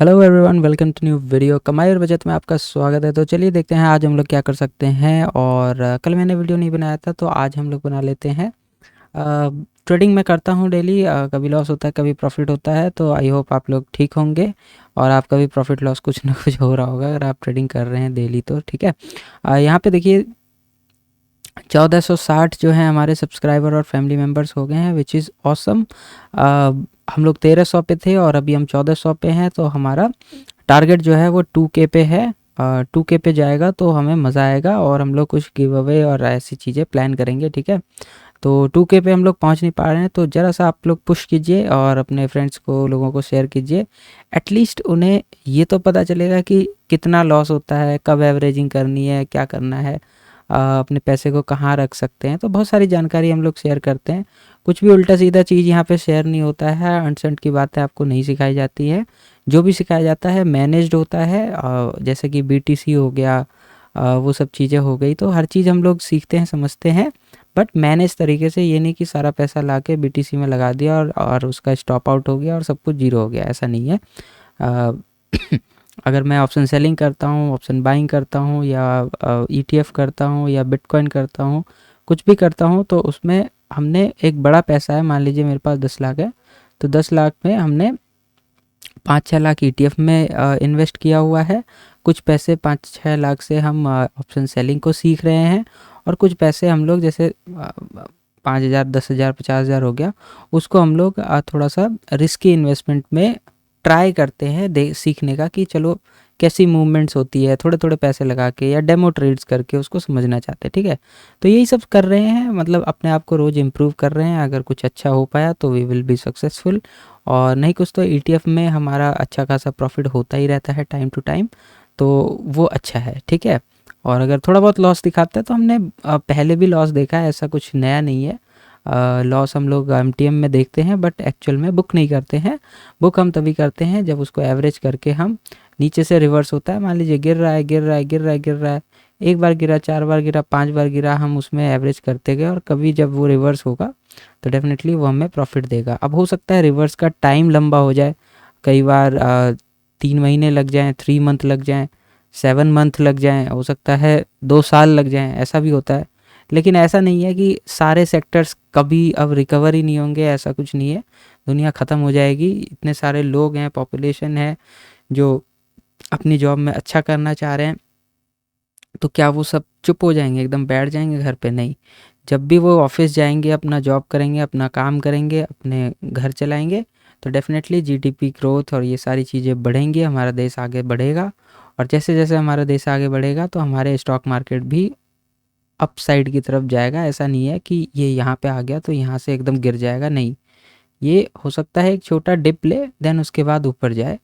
Hello everyone, welcome to new video. कमाई और बचत में आपका स्वागत है। तो चलिए देखते हैं आज हम लोग क्या कर सकते हैं। और कल मैंने वीडियो नहीं बनाया था तो आज हम लोग बना लेते हैं। ट्रेडिंग मैं करता हूँ डेली, कभी लॉस होता है कभी प्रॉफिट होता है। तो आई होप आप लोग ठीक होंगे और आपका भी प्रॉफिट लॉस कुछ ना कुछ हो रहा होगा अगर आप ट्रेडिंग कर रहे हैं डेली। तो ठीक है, यहाँ पे देखिए 1460 जो है हमारे सब्सक्राइबर और फैमिली मेम्बर्स हो गए हैं, विच इज़ ऑसम। हम लोग 1300 पे थे और अभी हम 1400 पे हैं। तो हमारा टारगेट जो है वो 2K पे है। 2K पे जाएगा तो हमें मज़ा आएगा और हम लोग कुछ गिव अवे और ऐसी चीज़ें प्लान करेंगे। ठीक है, तो 2K पे हम लोग पहुंच नहीं पा रहे हैं तो ज़रा सा आप लोग पुश कीजिए और अपने फ्रेंड्स को, लोगों को शेयर कीजिए। एटलीस्ट उन्हें ये तो पता चलेगा कि कितना लॉस होता है, कब एवरेजिंग करनी है, क्या करना है, अपने पैसे को कहाँ रख सकते हैं। तो बहुत सारी जानकारी हम लोग शेयर करते हैं। कुछ भी उल्टा सीधा चीज़ यहाँ पे शेयर नहीं होता है, अनसंट की बातें आपको नहीं सिखाई जाती है। जो भी सिखाया जाता है मैनेज्ड होता है, जैसे कि BTC हो गया, वो सब चीज़ें हो गई। तो हर चीज़ हम लोग सीखते हैं, समझते हैं, बट मैनेज तरीके से। ये नहीं कि सारा पैसा ला के BTC में लगा दिया और उसका स्टॉप आउट हो गया और सब कुछ जीरो हो गया, ऐसा नहीं है। अ, अगर मैं ऑप्शन सेलिंग करता हूँ, ऑप्शन बाइंग करता हूँ, या ETF करता हूँ, या बिटकॉइन करता हूँ, कुछ भी करता हूँ, तो उसमें हमने एक बड़ा पैसा है, मान लीजिए मेरे पास 10 लाख है, तो 10 लाख में हमने 5-6 लाख ETF में इन्वेस्ट किया हुआ है। कुछ पैसे 5-6 लाख से हम ऑप्शन सेलिंग को सीख रहे हैं, और कुछ पैसे हम लोग जैसे 5,000, 10,000, 50,000 हो गया, उसको हम लोग थोड़ा सा रिस्की इन्वेस्टमेंट में ट्राई करते हैं सीखने का कि चलो कैसी मूवमेंट्स होती है, थोड़े थोड़े पैसे लगा के या डेमो ट्रेड्स करके उसको समझना चाहते हैं। ठीक है, तो यही सब कर रहे हैं, मतलब अपने आप को रोज़ इम्प्रूव कर रहे हैं। अगर कुछ अच्छा हो पाया तो वी विल बी सक्सेसफुल, और नहीं कुछ तो ETF में हमारा अच्छा खासा प्रॉफिट होता ही रहता है टाइम टू टाइम, तो वो अच्छा है। ठीक है, और अगर थोड़ा बहुत लॉस दिखाता है तो हमने पहले भी लॉस देखा है, ऐसा कुछ नया नहीं है। लॉस हम लोग MTM में देखते हैं बट एक्चुअल में बुक नहीं करते हैं। बुक हम तभी करते हैं जब उसको एवरेज करके हम नीचे से रिवर्स होता है, मान लीजिए गिर रहा है, गिर रहा है, गिर रहा है, गिर रहा है, एक बार गिरा, 4 बार गिरा, 5 बार गिरा, हम उसमें एवरेज करते गए, और कभी जब वो रिवर्स होगा तो डेफिनेटली वो हमें प्रॉफिट देगा। अब हो सकता है रिवर्स का टाइम लंबा हो जाए, कई बार 3 महीने लग जाएं, 3 मंथ लग जाएं, 7 मंथ लग जाएं, हो सकता है 2 साल लग जाएं, ऐसा भी होता है। लेकिन ऐसा नहीं है कि सारे सेक्टर्स कभी अब रिकवर ही नहीं होंगे, ऐसा कुछ नहीं है। दुनिया ख़त्म हो जाएगी, इतने सारे लोग हैं, पॉपुलेशन है जो अपनी जॉब में अच्छा करना चाह रहे हैं, तो क्या वो सब चुप हो जाएंगे, एकदम बैठ जाएंगे घर पे? नहीं। जब भी वो ऑफिस जाएंगे, अपना जॉब करेंगे, अपना काम करेंगे, अपने घर चलाएंगे, तो डेफिनेटली GDP ग्रोथ और ये सारी चीज़ें बढ़ेंगी, हमारा देश आगे बढ़ेगा। और जैसे जैसे हमारा देश आगे बढ़ेगा तो हमारे स्टॉक मार्केट भी अप साइड की तरफ जाएगा। ऐसा नहीं है कि ये यहाँ पे आ गया तो यहाँ से एकदम गिर जाएगा, नहीं। ये हो सकता है एक छोटा डिप ले, देन उसके बाद ऊपर जाए।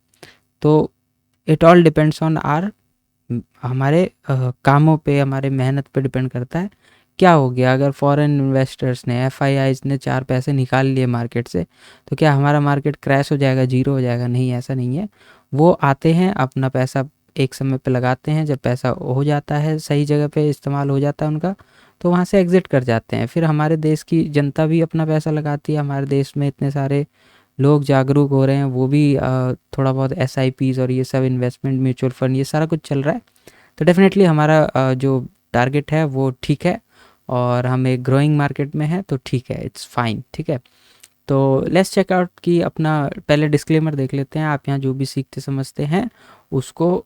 तो it all depends on our, हमारे कामों पे, हमारे मेहनत पे डिपेंड करता है। क्या हो गया अगर फॉरेन इन्वेस्टर्स ने, FIIs ने 4 पैसे निकाल लिए मार्केट से, तो क्या हमारा मार्केट क्रैश हो जाएगा, जीरो हो जाएगा? नहीं, ऐसा नहीं है। वो आते हैं, अपना पैसा एक समय पे लगाते हैं, जब पैसा हो जाता है, सही जगह पे इस्तेमाल हो जाता है उनका, तो वहाँ से एग्ज़िट कर जाते हैं। फिर हमारे देश की जनता भी अपना पैसा लगाती है, हमारे देश में इतने सारे लोग जागरूक हो रहे हैं, वो भी थोड़ा बहुत SIPs और ये सब इन्वेस्टमेंट, म्यूचुअल फंड, ये सारा कुछ चल रहा है। तो डेफिनेटली हमारा जो टारगेट है वो ठीक है, और हम एक ग्रोइंग मार्केट में हैं, तो ठीक है, इट्स फाइन। ठीक है, तो लेट्स चेक आउट कि अपना पहले डिस्क्लेमर देख लेते हैं। आप यहाँ जो भी सीखते समझते हैं उसको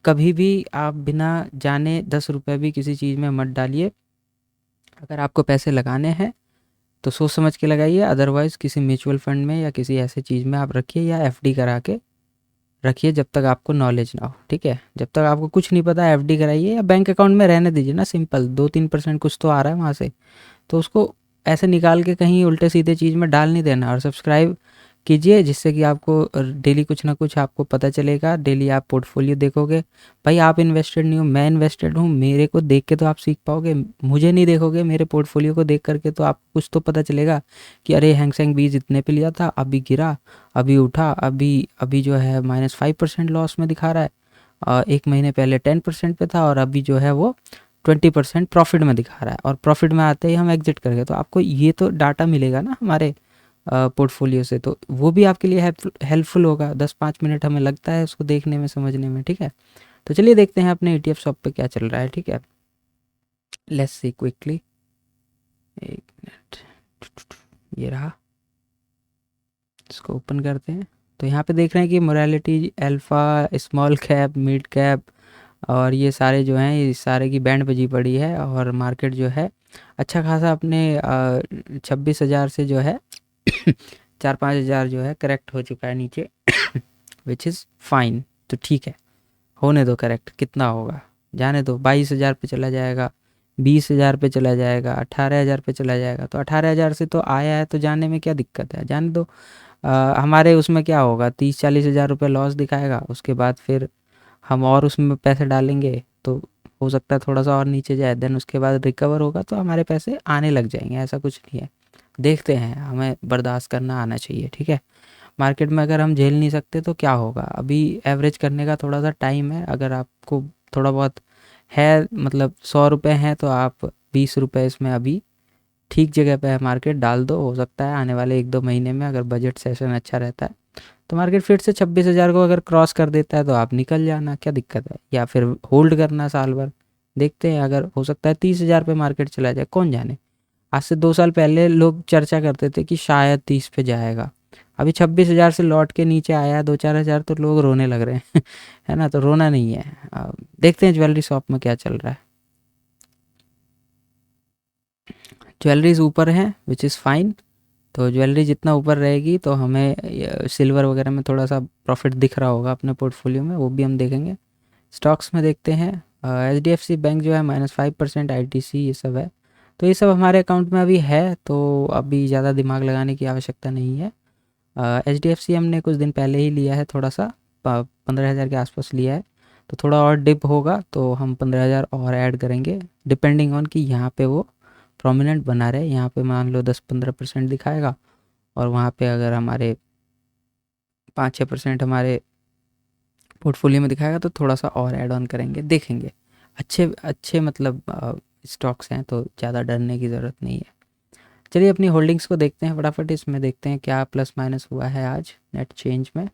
कभी भी आप बिना जाने 10 रुपये भी किसी चीज़ में मत डालिए। अगर आपको पैसे लगाने हैं तो सोच समझ के लगाइए, अदरवाइज़ किसी म्यूचुअल फंड में या किसी ऐसे चीज़ में आप रखिए, या FD करा के रखिए जब तक आपको नॉलेज ना हो। ठीक है, जब तक आपको कुछ नहीं पता FD कराइए, या बैंक अकाउंट में रहने दीजिए ना, सिंपल 2-3% कुछ तो आ रहा है वहाँ से, तो उसको ऐसे निकाल के कहीं उल्टे सीधे चीज़ में डाल नहीं देना। और सब्सक्राइब कीजिए जिससे कि आपको डेली कुछ ना कुछ आपको पता चलेगा। डेली आप पोर्टफोलियो देखोगे, भाई आप इन्वेस्टेड नहीं हो, मैं इन्वेस्टेड हूँ, मेरे को देख के तो आप सीख पाओगे, मुझे नहीं देखोगे, मेरे पोर्टफोलियो को देख करके तो आपको कुछ तो पता चलेगा कि अरे हैंग सेंग बीज इतने पे लिया था, अभी गिरा, अभी उठा, अभी अभी जो है -5% लॉस में दिखा रहा है, 1 महीने पहले 10% पे था, और अभी जो है वो 20% प्रॉफिट में दिखा रहा है, और प्रॉफिट में आते ही हम एग्जिट कर गए। तो आपको ये तो डाटा मिलेगा ना हमारे पोर्टफोलियो से, तो वो भी आपके लिए हेल्पफुल होगा। 10-5 मिनट हमें लगता है उसको देखने में, समझने में, ठीक है। तो चलिए देखते हैं अपने ETF शॉप पे क्या चल रहा है, ठीक है। लेट्स सी क्विकली, एक मिनट, ये रहा, इसको ओपन करते हैं। तो यहाँ पे देख रहे हैं कि morality, alpha, small cap, mid cap और ये सारे जो हैं, ये सारे की बैंड बजी पड़ी है। और मार्केट जो है अच्छा खासा अपने 26,000 से जो है 4-5 हज़ार जो है करेक्ट हो चुका है नीचे विच इज़ फाइन। तो ठीक है, होने दो करेक्ट, कितना होगा जाने दो, 22,000 पे चला जाएगा, 20,000 पे चला जाएगा, 18,000 पे चला जाएगा। तो 18,000 से तो आया है, तो जाने में क्या दिक्कत है, जाने दो। हमारे उसमें क्या होगा, 30-40 हज़ार रुपये लॉस दिखाएगा, उसके बाद फिर हम और उसमें पैसे डालेंगे तो हो सकता है थोड़ा सा और नीचे जाए, देन उसके बाद रिकवर होगा तो हमारे पैसे आने लग जाएंगे, ऐसा कुछ नहीं है। देखते हैं, हमें बर्दाश्त करना आना चाहिए, ठीक है। मार्केट में अगर हम झेल नहीं सकते तो क्या होगा, अभी एवरेज करने का थोड़ा सा टाइम है। अगर आपको थोड़ा बहुत है, मतलब 100 रुपये हैं, तो आप 20 रुपये इसमें अभी ठीक जगह पे है मार्केट डाल दो। हो सकता है आने वाले 1-2 महीने में अगर बजट सेशन अच्छा रहता है तो मार्केट फिर से 26,000 को अगर क्रॉस कर देता है तो आप निकल जाना, क्या दिक्कत है, या फिर होल्ड करना साल भर। देखते हैं, अगर हो सकता है 30,000 पे मार्केट चला जाए, कौन जाने। आज से 2 साल पहले लोग चर्चा करते थे कि शायद 30 पे जाएगा, अभी 26,000 से लौट के नीचे आया है 2-4 हज़ार, तो लोग रोने लग रहे हैं है ना, तो रोना नहीं है। देखते हैं ज्वेलरी शॉप में क्या चल रहा है। ज्वेलरीज ऊपर है विच इज़ फाइन। तो ज्वेलरी जितना ऊपर रहेगी तो हमें सिल्वर वगैरह में थोड़ा सा प्रॉफिट दिख रहा होगा अपने पोर्टफोलियो में, वो भी हम देखेंगे। स्टॉक्स में देखते हैं, HDFC बैंक जो है -5%, ITC ये सब है। तो ये सब हमारे अकाउंट में अभी है, तो अभी ज़्यादा दिमाग लगाने की आवश्यकता नहीं है। HDFC हमने कुछ दिन पहले ही लिया है, थोड़ा सा 15,000 के आसपास लिया है। तो थोड़ा और डिप होगा तो हम 15,000 और ऐड करेंगे, डिपेंडिंग ऑन कि यहाँ पे वो प्रोमिनेंट बना रहे। यहाँ पे मान लो 10-15% दिखाएगा और वहाँ पे अगर हमारे 5-6% हमारे पोर्टफोलियो में दिखाएगा तो थोड़ा सा और ऐड ऑन करेंगे, देखेंगे। अच्छे अच्छे मतलब स्टॉक्स हैं तो ज़्यादा डरने की ज़रूरत नहीं है। चलिए अपनी होल्डिंग्स को देखते हैं फटाफट, इसमें देखते हैं क्या प्लस माइनस हुआ है आज नेट चेंज में।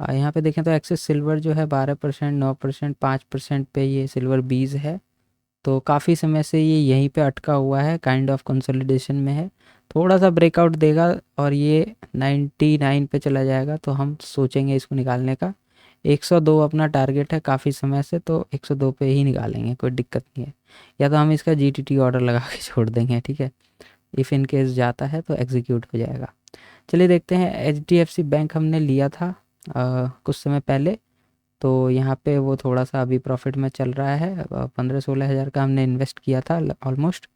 यहाँ पे देखें तो एक्सेस सिल्वर जो है 12%, 9%, 5% पे ये सिल्वर बीज है। तो काफ़ी समय से ये यहीं पे अटका हुआ है, काइंड ऑफ कंसोलिडेशन में है। थोड़ा सा ब्रेकआउट देगा और ये 99 पे चला जाएगा तो हम सोचेंगे इसको निकालने का। 102 अपना टारगेट है काफ़ी समय से, तो 102 पे ही निकालेंगे, कोई दिक्कत नहीं है। या तो हम इसका GTT ऑर्डर लगा के छोड़ देंगे, ठीक है। इफ़ इन केस जाता है तो एग्जीक्यूट हो जाएगा। चलिए देखते हैं, HDFC बैंक हमने लिया था कुछ समय पहले। तो यहाँ पे वो थोड़ा सा अभी प्रॉफिट में चल रहा है, 15-16 हज़ार का हमने इन्वेस्ट किया था ऑलमोस्ट।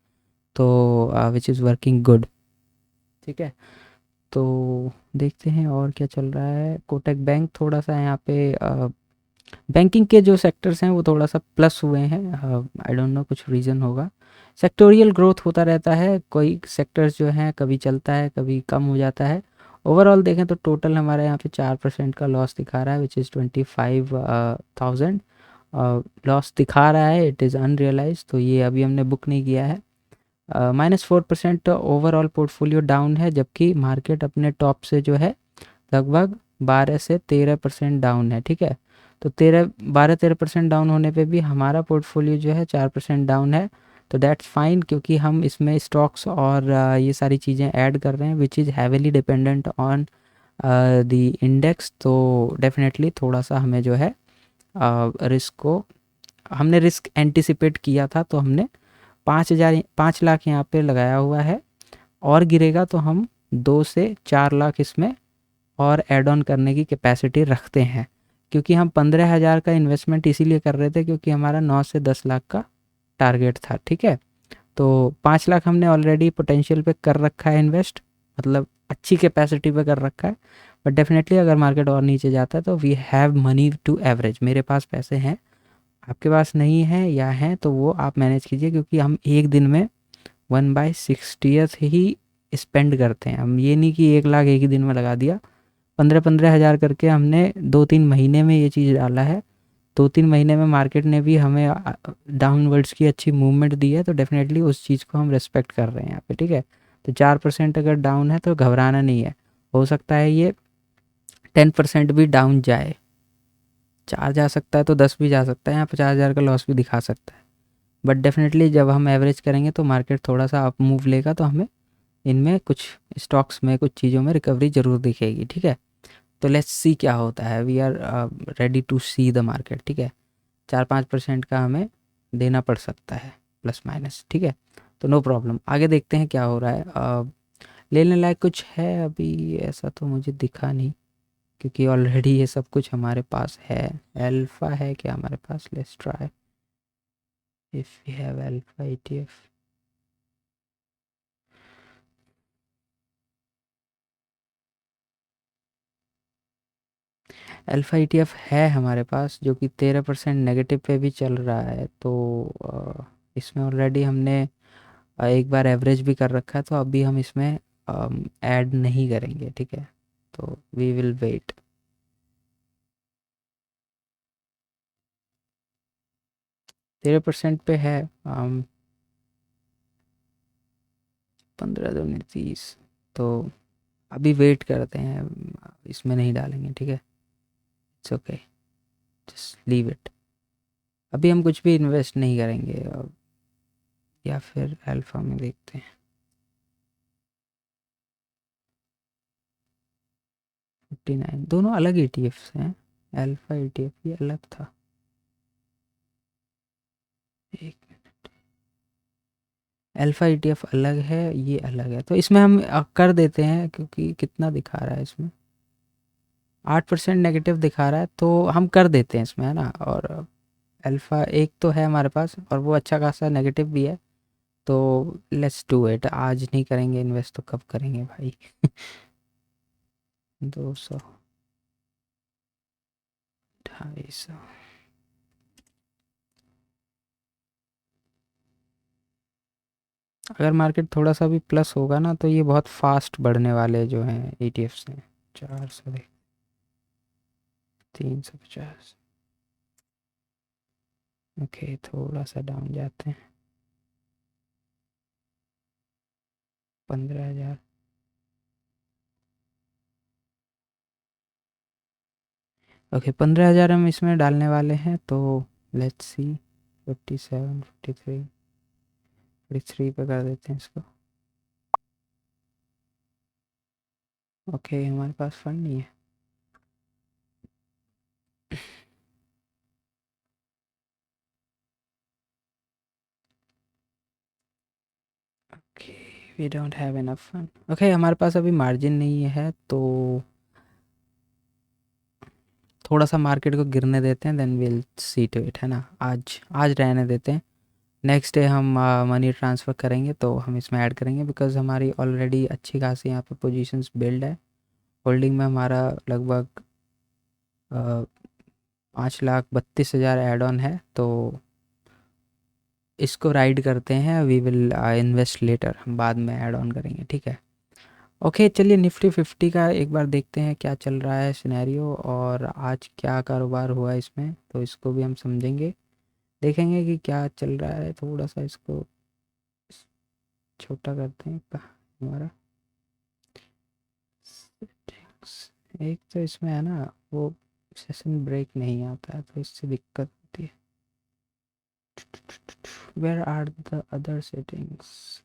तो विच इज़ वर्किंग गुड, ठीक है। तो देखते हैं और क्या चल रहा है। कोटक बैंक थोड़ा सा यहाँ पे बैंकिंग के जो सेक्टर्स हैं वो थोड़ा सा प्लस हुए हैं, आई डोंट नो, कुछ रीज़न होगा। सेक्टोरियल ग्रोथ होता रहता है, कोई सेक्टर्स जो हैं कभी चलता है कभी कम हो जाता है। ओवरऑल देखें तो टोटल हमारे यहाँ पे 4% का लॉस दिखा रहा है विच इज़ 25,000 लॉस दिखा रहा है। इट इज़ अनरियलाइज, तो ये अभी हमने बुक नहीं किया है। -4% ओवरऑल पोर्टफोलियो डाउन है, जबकि मार्केट अपने टॉप से जो है लगभग 12 से 13% डाउन है, ठीक है। तो 12-13% डाउन होने पे भी हमारा पोर्टफोलियो जो है 4% डाउन है। तो दैट्स फाइन, क्योंकि हम इसमें स्टॉक्स और ये सारी चीज़ें ऐड कर रहे हैं which is heavily dependent on the index. तो डेफिनेटली थोड़ा सा हमें जो है रिस्क को, हमने रिस्क एंटिसिपेट किया था, तो हमने 5 लाख यहाँ पे लगाया हुआ है। और गिरेगा तो हम 2 से 4 लाख इसमें और ऐड ऑन करने की कैपेसिटी रखते हैं, क्योंकि हम 15,000 का इन्वेस्टमेंट इसीलिए कर रहे थे क्योंकि हमारा 9 से 10 लाख का टारगेट था, ठीक है। तो 5 लाख हमने ऑलरेडी पोटेंशियल पे कर रखा है इन्वेस्ट, मतलब अच्छी कैपेसिटी पे कर रखा है। बट डेफिनेटली अगर मार्केट और नीचे जाता है तो we have money to average, मेरे पास पैसे हैं, आपके पास नहीं है या हैं तो वो आप मैनेज कीजिए, क्योंकि हम एक दिन में 1/60 ही स्पेंड करते हैं। हम ये नहीं कि 1 लाख एक ही दिन में लगा दिया, 15-15 हज़ार करके हमने 2-3 महीने में ये चीज़ डाला है। 2-3 महीने में मार्केट ने भी हमें डाउनवर्ड्स की अच्छी मूवमेंट दी है, तो डेफिनेटली उस चीज़ को हम रिस्पेक्ट कर रहे हैं यहाँ पे, ठीक है। तो 4% अगर डाउन है तो घबराना नहीं है, हो सकता है ये 10% भी डाउन जाए, 4 जा सकता है तो 10 भी जा सकता है, यहाँ 50,000 का लॉस भी दिखा सकता है। बट डेफिनेटली जब हम एवरेज करेंगे तो मार्केट थोड़ा सा अप मूव लेगा, तो हमें इनमें कुछ स्टॉक्स में कुछ चीज़ों में रिकवरी ज़रूर दिखेगी, ठीक है। तो लेट्स सी क्या होता है, we are ready to see the market, ठीक है। 4-5% का हमें देना पड़ सकता है प्लस माइनस, ठीक है। तो नो प्रॉब्लम, आगे देखते हैं क्या हो रहा है। लेने लायक कुछ है अभी ऐसा तो मुझे दिखा नहीं, क्योंकि ऑलरेडी ये सब कुछ हमारे पास है। अल्फ़ा है क्या हमारे पास, let's try if we have alpha ETF। Alpha ETF है हमारे पास, जो कि 13% नेगेटिव पे भी चल रहा है। तो इसमें ऑलरेडी हमने एक बार एवरेज भी कर रखा है, तो अभी हम इसमें ऐड नहीं करेंगे, ठीक है। तो वी विल वेट। 13% पे है, 15-20-30, तो अभी वेट करते हैं, इसमें नहीं डालेंगे, ठीक है। It's okay, just leave it. अभी हम कुछ भी इन्वेस्ट नहीं करेंगे या फिर अल्फ़ा में देखते हैं। 59 दोनों अलग ETFs हैं, अल्फ़ा ETF ये अलग था। एक अल्फ़ा ETF अलग है, ये अलग है, तो इसमें हम कर देते हैं, क्योंकि कितना दिखा रहा है इसमें, 8% नेगेटिव दिखा रहा है, तो हम कर देते हैं इसमें, है ना। और अल्फ़ा एक तो है हमारे पास और वो अच्छा खासा नेगेटिव भी है, तो लेट्स डू इट। आज नहीं करेंगे इन्वेस्ट तो कब करेंगे भाई। 200, 250। अगर मार्केट थोड़ा सा भी प्लस होगा ना, तो ये बहुत फास्ट बढ़ने वाले जो हैं ETFs हैं। 400 देख, 350। ओके, थोड़ा सा डाउन जाते हैं, 15,000। ओके, 15,000 हम इसमें डालने वाले हैं, तो लेट्स सी। 57, 53, 43 पे कर देते हैं इसको। ओके, हमारे पास फंड नहीं है। Okay, we don't have enough fund. Okay, हमारे पास अभी मार्जिन नहीं है, तो थोड़ा सा मार्केट को गिरने देते हैं, then will see to it, है ना। आज आज रहने देते हैं, नेक्स्ट डे हम मनी ट्रांसफ़र करेंगे तो हम इसमें ऐड करेंगे, बिकॉज हमारी ऑलरेडी अच्छी खासी यहाँ पे पोजीशंस बिल्ड है। होल्डिंग में हमारा लगभग 5,32,000 एड ऑन है, तो इसको राइड करते हैं। वी विल इन्वेस्ट लेटर, हम बाद में ऐड ऑन करेंगे, ठीक है। ओके, चलिए निफ्टी 50 का एक बार देखते हैं क्या चल रहा है सिनेरियो, और आज क्या कारोबार हुआ इसमें, तो इसको भी हम समझेंगे, देखेंगे कि क्या चल रहा है। थोड़ा सा इसको छोटा करते हैं हमारा settings। एक तो इसमें है ना, वो सेशन ब्रेक नहीं आता है, तो इससे दिक्कत होती है। Where are the other settings.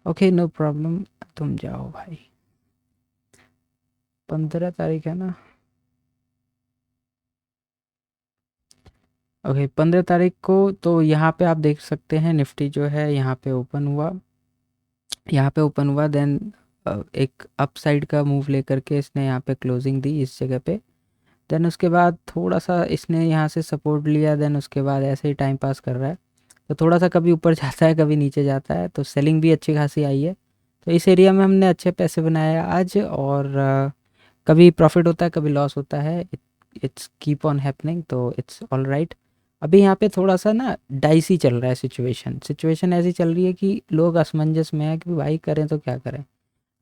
Okay, no problem, तुम जाओ भाई। 15 तारीख है ना। ओके, 15 तारीख को तो यहाँ पे आप देख सकते हैं निफ्टी जो है यहाँ पे ओपन हुआ, यहाँ पे ओपन हुआ, देन एक अप साइड का मूव लेकर के इसने यहाँ पे क्लोजिंग दी इस जगह पे। देन उसके बाद थोड़ा सा इसने यहाँ से सपोर्ट लिया, देन उसके बाद ऐसे ही टाइम पास कर रहा है, तो थोड़ा सा कभी ऊपर जाता है कभी नीचे जाता है, तो सेलिंग भी अच्छी खासी आई है। तो इस एरिया में हमने अच्छे पैसे बनाए आज, और कभी प्रॉफिट होता है कभी लॉस होता है, इट्स कीप ऑन हैपनिंग, तो इट्स ऑल राइट। अभी यहाँ पे थोड़ा सा ना डाइसी चल रहा है सिचुएशन ऐसी चल रही है कि लोग असमंजस में है कि भाई करें तो क्या करें।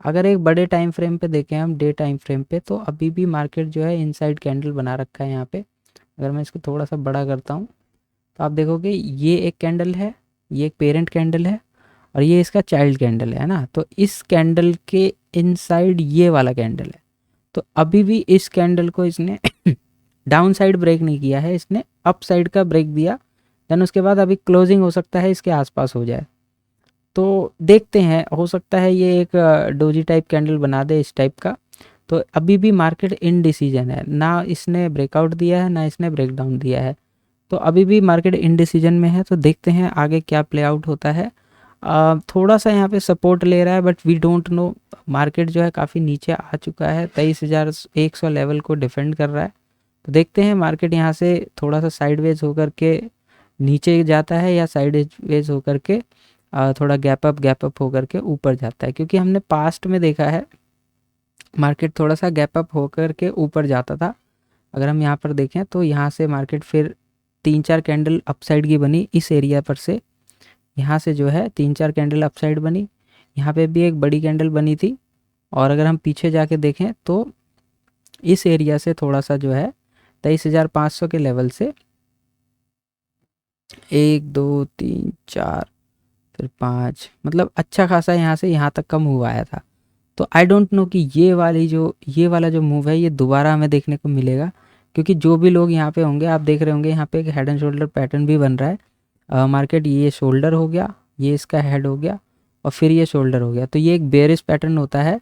अगर एक बड़े टाइम फ्रेम पे देखें हम, डे टाइम फ्रेम पे, तो अभी भी मार्केट जो है इनसाइड कैंडल बना रखा है यहाँ पे। अगर मैं इसको थोड़ा सा बड़ा करता हूँ, तो आप देखोगे ये एक कैंडल है, ये एक पेरेंट कैंडल है और ये इसका चाइल्ड कैंडल है ना। तो इस कैंडल के इनसाइड ये वाला कैंडल है। तो अभी भी इस कैंडल को इसने डाउन साइड ब्रेक नहीं किया है, इसने अप साइड का ब्रेक दिया। देन उसके बाद अभी क्लोजिंग हो सकता है इसके आसपास हो जाए। तो देखते हैं, हो सकता है ये एक डोजी टाइप कैंडल बना दे इस टाइप का। तो अभी भी मार्केट इनडिसीजन है, ना इसने ब्रेकआउट दिया है ना इसने ब्रेकडाउन दिया है। तो अभी भी मार्केट इनडिसीजन में है। तो देखते हैं आगे क्या प्ले आउट होता है। थोड़ा सा यहाँ पे सपोर्ट ले रहा है but we don't know. Market जो है काफ़ी नीचे आ चुका है, 23,100 लेवल को डिफेंड कर रहा है। तो देखते हैं मार्केट यहाँ से थोड़ा सा साइडवेज होकर के नीचे जाता है या साइडवेज होकर के थोड़ा गैप अप होकर के ऊपर जाता है। क्योंकि हमने पास्ट में देखा है मार्केट थोड़ा सा गैप अप होकर के ऊपर जाता था। अगर हम यहाँ पर देखें तो यहाँ से मार्केट फिर 3-4 कैंडल अपसाइड की बनी इस एरिया पर से। यहाँ से जो है 3-4 कैंडल अपसाइड बनी, यहाँ पे भी एक बड़ी कैंडल बनी थी। और अगर हम पीछे जाके देखें तो इस एरिया से थोड़ा सा जो है 23,500 के लेवल से 1 2 3 4 फिर 5, मतलब अच्छा खासा यहाँ से यहाँ तक का मूव आया था। तो आई डोंट नो कि ये वाला जो मूव है ये दोबारा हमें देखने को मिलेगा। क्योंकि जो भी लोग यहाँ पे होंगे आप देख रहे होंगे यहाँ पे एक हेड एंड शोल्डर पैटर्न भी बन रहा है। मार्केट ये शोल्डर हो गया, ये इसका हेड हो गया और फिर ये शोल्डर हो गया। तो ये एक बेयरिश पैटर्न होता है।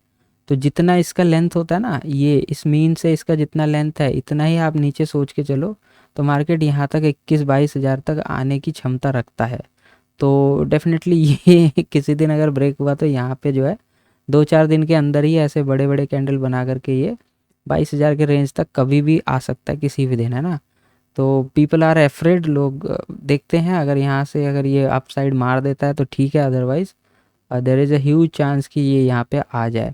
तो जितना इसका लेंथ होता है ना, ये इस मीन से इसका जितना लेंथ है इतना ही आप नीचे सोच के चलो। तो मार्केट यहाँ तक 21-22 हज़ार तक आने की क्षमता रखता है। तो डेफिनेटली ये किसी दिन अगर ब्रेक हुआ तो यहाँ पे जो है 2-4 दिन के अंदर ही ऐसे बड़े बड़े कैंडल बना करके ये 22,000 के रेंज तक कभी भी आ सकता है किसी भी दिन, है ना। तो पीपल आर एफ्रेड, लोग देखते हैं अगर यहाँ से अगर ये अप साइड मार देता है तो ठीक है, otherwise there is a huge chance कि ये यहाँ पे आ जाए।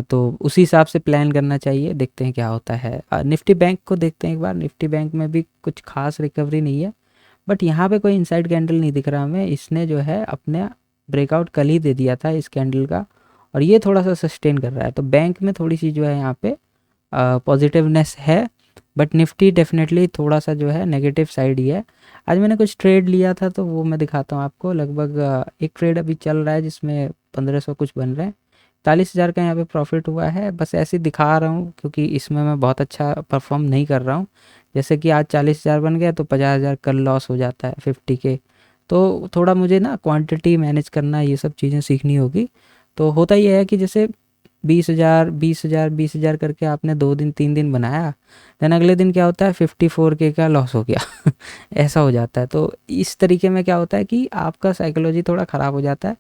तो उसी हिसाब से प्लान करना चाहिए। देखते हैं क्या होता है। निफ्टी बैंक को देखते हैं एक बार। निफ्टी बैंक में भी कुछ खास रिकवरी नहीं है बट यहाँ पे कोई इनसाइड कैंडल नहीं दिख रहा हमें। इसने जो है अपने ब्रेकआउट कल ही दे दिया था इस कैंडल का और ये थोड़ा सा सस्टेन कर रहा है। तो बैंक में थोड़ी सी जो है यहाँ पे पॉजिटिवनेस है बट निफ्टी डेफिनेटली थोड़ा सा जो है नेगेटिव साइड ही है। आज मैंने कुछ ट्रेड लिया था तो वो मैं दिखाता हूँ आपको। लगभग एक ट्रेड अभी चल रहा है जिसमें 1500 कुछ बन रहे हैं। 40,000 का यहाँ पे प्रॉफिट हुआ है। बस ऐसे ही दिखा रहा हूँ क्योंकि इसमें मैं बहुत अच्छा परफॉर्म नहीं कर रहा हूँ। जैसे कि आज 40,000 बन गया तो 50,000 कल लॉस हो जाता है 50 के। तो थोड़ा मुझे ना क्वांटिटी मैनेज करना, ये सब चीज़ें सीखनी होगी। तो होता ये है कि जैसे 20,000 20,000 20,000 करके आपने 2 दिन 3 दिन बनाया, देन अगले दिन क्या होता है 54K का लॉस हो गया ऐसा हो जाता है। तो इस तरीके में क्या होता है कि आपका साइकोलॉजी थोड़ा ख़राब हो जाता है।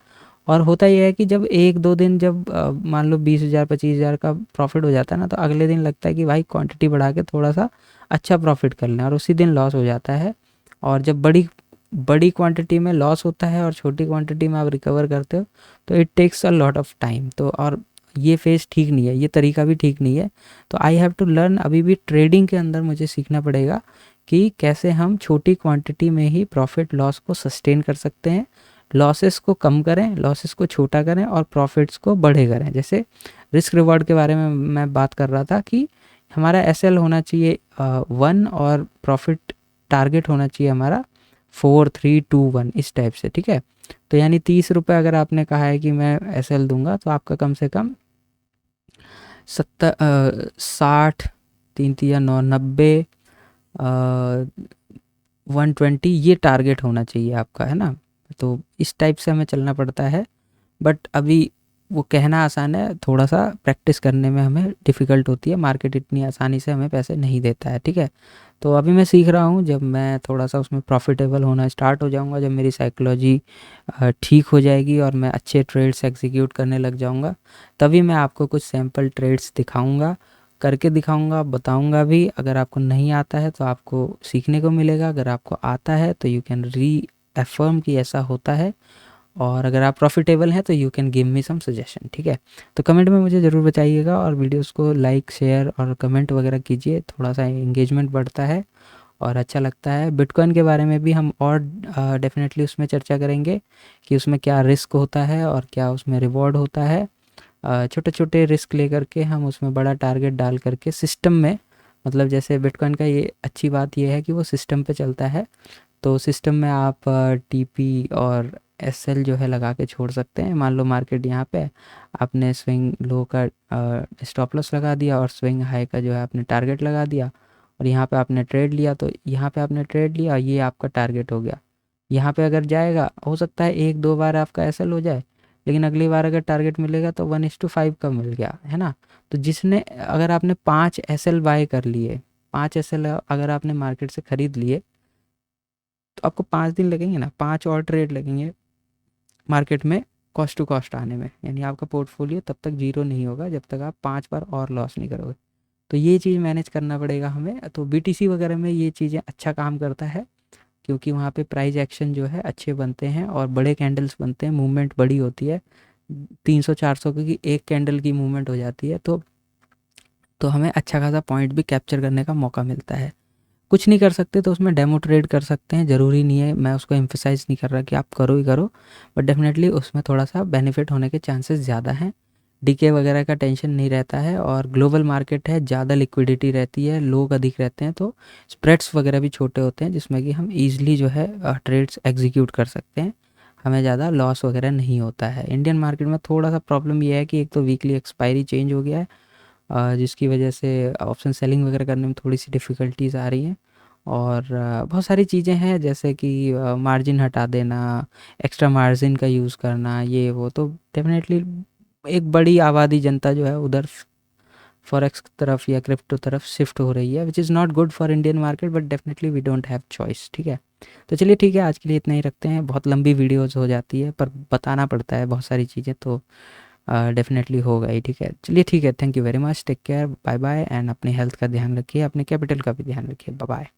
और होता यह है कि जब 1-2 दिन जब मान लो 20,000 25,000 का प्रॉफिट हो जाता है ना, तो अगले दिन लगता है कि भाई क्वांटिटी बढ़ा के थोड़ा सा अच्छा प्रॉफिट कर लें, और उसी दिन लॉस हो जाता है। और जब बड़ी बड़ी क्वांटिटी में लॉस होता है और छोटी क्वांटिटी में आप रिकवर करते हो तो it takes a lot of time. तो और ये फेज़ ठीक नहीं है, ये तरीका भी ठीक नहीं है। तो आई हैव टू लर्न, अभी भी ट्रेडिंग के अंदर मुझे सीखना पड़ेगा कि कैसे हम छोटी क्वांटिटी में ही प्रॉफिट लॉस को सस्टेन कर सकते हैं, लॉसेस को कम करें, लॉसेस को छोटा करें और प्रॉफिट्स को बड़े करें। जैसे रिस्क रिवॉर्ड के बारे में मैं बात कर रहा था कि हमारा एसएल होना चाहिए 1 और प्रॉफिट टारगेट होना चाहिए हमारा 4 3 2 1 इस टाइप से, ठीक है। तो यानी 30 रुपये अगर आपने कहा है कि मैं एसएल दूंगा तो आपका कम से कम 60 3 3 9 90 120 ये टारगेट होना चाहिए आपका, है ना। तो इस टाइप से हमें चलना पड़ता है। बट अभी वो कहना आसान है, थोड़ा सा प्रैक्टिस करने में हमें डिफ़िकल्ट होती है। मार्केट इतनी आसानी से हमें पैसे नहीं देता है, ठीक है। तो अभी मैं सीख रहा हूँ, जब मैं थोड़ा सा उसमें प्रॉफिटेबल होना स्टार्ट हो जाऊँगा, जब मेरी साइकोलॉजी ठीक हो जाएगी और मैं अच्छे ट्रेड्स एग्जीक्यूट करने लग जाऊँगा, तभी मैं आपको कुछ सैम्पल ट्रेड्स दिखाऊँगा, करके दिखाऊँगा, बताऊँगा भी। अगर आपको नहीं आता है तो आपको सीखने को मिलेगा, अगर आपको आता है तो यू कैन रीअफर्म कि ऐसा होता है। और अगर आप प्रॉफिटेबल हैं तो you can give me some suggestion, ठीक है। तो कमेंट में मुझे ज़रूर बताइएगा और वीडियोस को लाइक शेयर और कमेंट वगैरह कीजिए, थोड़ा सा एंगेजमेंट बढ़ता है और अच्छा लगता है। बिटकॉइन के बारे में भी हम और डेफिनेटली उसमें चर्चा करेंगे कि उसमें क्या रिस्क होता है और क्या उसमें रिवॉर्ड होता है। छोटे छोटे रिस्क लेकर के हम उसमें बड़ा टारगेट डाल करके सिस्टम में, मतलब जैसे बिटकॉइन का ये अच्छी बात ये है कि वो सिस्टम पे चलता है। तो सिस्टम में आप टीपी और एसएल जो है लगा के छोड़ सकते हैं। मान लो मार्केट यहाँ पे आपने स्विंग लो का स्टॉप लॉस लगा दिया और स्विंग हाई का जो है आपने टारगेट लगा दिया, और यहाँ पे आपने ट्रेड लिया, तो यहाँ पे आपने ट्रेड लिया, ये आपका टारगेट हो गया। यहाँ पे अगर जाएगा, हो सकता है 1-2 बार आपका एसएल हो जाए, लेकिन अगली बार अगर टारगेट मिलेगा तो 1:5 का मिल गया, है ना। तो जिसने, अगर आपने 5 एसएल बाय कर लिए, 5 एसएल अगर आपने मार्केट से ख़रीद लिए, तो आपको 5 दिन लगेंगे ना, 5 और ट्रेड लगेंगे मार्केट में कॉस्ट टू कॉस्ट आने में, यानी आपका पोर्टफोलियो तब तक जीरो नहीं होगा जब तक आप 5 बार और लॉस नहीं करोगे। तो ये चीज़ मैनेज करना पड़ेगा हमें। तो बीटीसी वगैरह में ये चीज़ें अच्छा काम करता है, क्योंकि वहाँ पे प्राइस एक्शन जो है अच्छे बनते हैं और बड़े कैंडल्स बनते हैं, मूवमेंट बड़ी होती है, 300-400 की एक कैंडल की मूवमेंट हो जाती है। तो हमें अच्छा खासा पॉइंट भी कैप्चर करने का मौका मिलता है। कुछ नहीं कर सकते तो उसमें डेमो ट्रेड कर सकते हैं, ज़रूरी नहीं है, मैं उसको एम्फेसाइज़ नहीं कर रहा कि आप करो ही करो, बट डेफिनेटली उसमें थोड़ा सा बेनिफिट होने के चांसेस ज़्यादा हैं। डीके वगैरह का टेंशन नहीं रहता है, और ग्लोबल मार्केट है, ज़्यादा लिक्विडिटी रहती है, लोग अधिक रहते हैं, तो स्प्रेड्स वगैरह भी छोटे होते हैं, जिसमें कि हम ईजिली जो है ट्रेड्स एग्जीक्यूट कर सकते हैं, हमें ज़्यादा लॉस वगैरह नहीं होता है। इंडियन मार्केट में थोड़ा सा प्रॉब्लम ये है कि एक तो वीकली एक्सपायरी चेंज हो गया है, जिसकी वजह से ऑप्शन सेलिंग वगैरह करने में थोड़ी सी डिफ़िकल्टीज़ आ रही हैं, और बहुत सारी चीज़ें हैं, जैसे कि मार्जिन हटा देना, एक्स्ट्रा मार्जिन का यूज़ करना, ये वो, तो डेफिनेटली एक बड़ी आबादी जनता जो है उधर फॉरेक्स तरफ या क्रिप्टो तरफ शिफ्ट हो रही है, which is not good for Indian market, but definitely we don't have choice. ठीक है, तो चलिए ठीक है, आज के लिए इतना ही रखते हैं, बहुत लंबी वीडियोज़ हो जाती है, पर बताना पड़ता है बहुत सारी चीज़ें, तो डेफिनेटली होगा ही। ठीक है, चलिए ठीक है, thank you very much, take care, bye bye, and अपनी हेल्थ का ध्यान रखिए, अपने कैपिटल का भी ध्यान रखिए, बाय बाय।